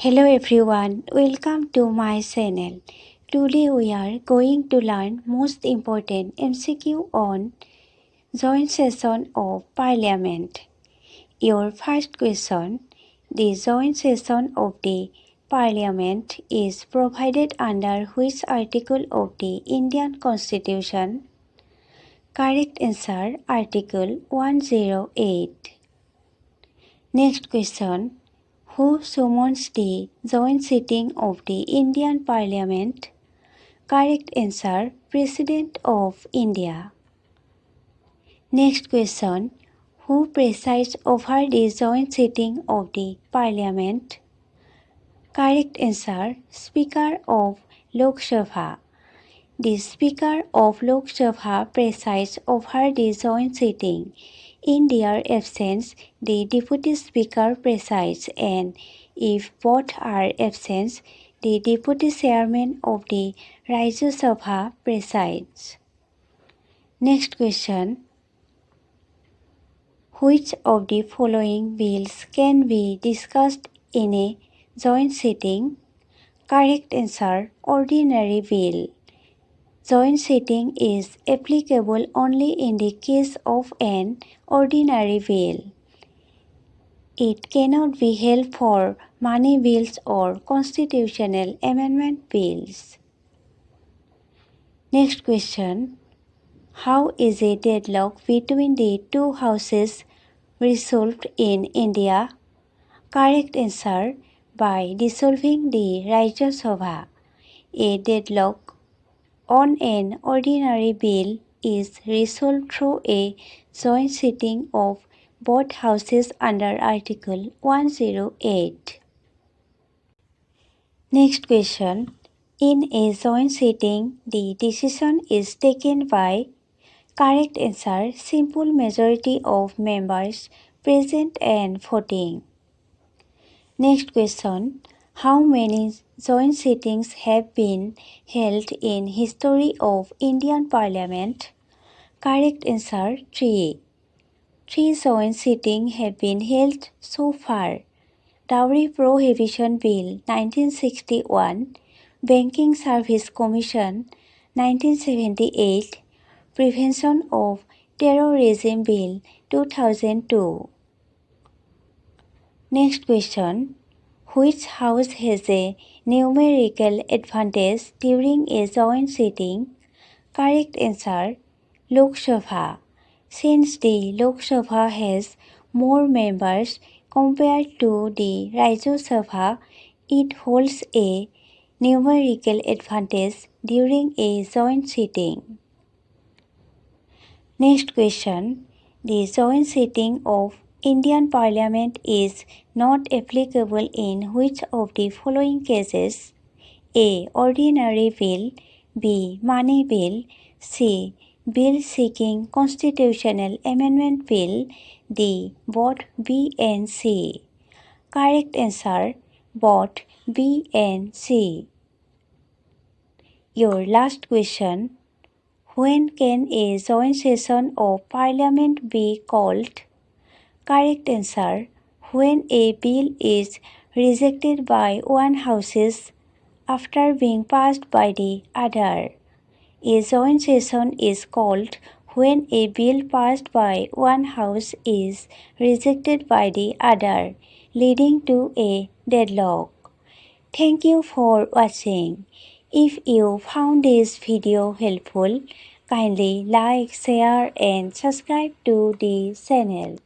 Hello everyone, welcome to my channel. Today we are going to learn most important MCQ on joint session of Parliament. Your first question: the joint session of the Parliament is provided under which article of the Indian Constitution? Correct answer: Article 108. Next question: who summons the joint sitting of the Indian Parliament? Correct answer: President of India. Next question: who presides over the joint sitting of the Parliament? Correct answer: Speaker of Lok Sabha. The Speaker of Lok Sabha presides over the joint sitting. In their absence, the Deputy Speaker presides, and if both are absent, the Deputy Chairman of the Rajya Sabha presides. Next question: which of the following bills can be discussed in a joint sitting? Correct answer: Ordinary bill. Joint sitting is applicable only in the case of an ordinary bill. It cannot be held for money bills or constitutional amendment bills. Next question: how is a deadlock between the two houses resolved in India? Correct answer: by dissolving the Rajya Sabha. A deadlock on an ordinary bill is resolved through a joint sitting of both houses under Article 108. Next question: in a joint sitting, the decision is taken by? Correct answer: simple majority of members present and voting. Next question: how many joint sittings have been held in history of Indian Parliament? Correct answer: 3. 3 joint sittings have been held so far. Dowry Prohibition Bill 1961, Banking Service Commission 1978, Prevention of Terrorism Bill 2002. Next question: which house has a numerical advantage during a joint sitting? Correct answer: Lok Sabha. Since the Lok Sabha has more members compared to the Rajya Sabha, it holds a numerical advantage during a joint sitting. Next question: the joint sitting of Indian Parliament is not applicable in which of the following cases? A. Ordinary bill. B. Money bill. C. Bill seeking constitutional amendment bill. D. Both B and C. Correct answer: both B and C. Your last question: when can a joint session of Parliament be called? Correct answer: when a bill is rejected by one house after being passed by the other. A joint session is called when a bill passed by one house is rejected by the other, leading to a deadlock. Thank you for watching. If you found this video helpful, kindly like, share and subscribe to the channel.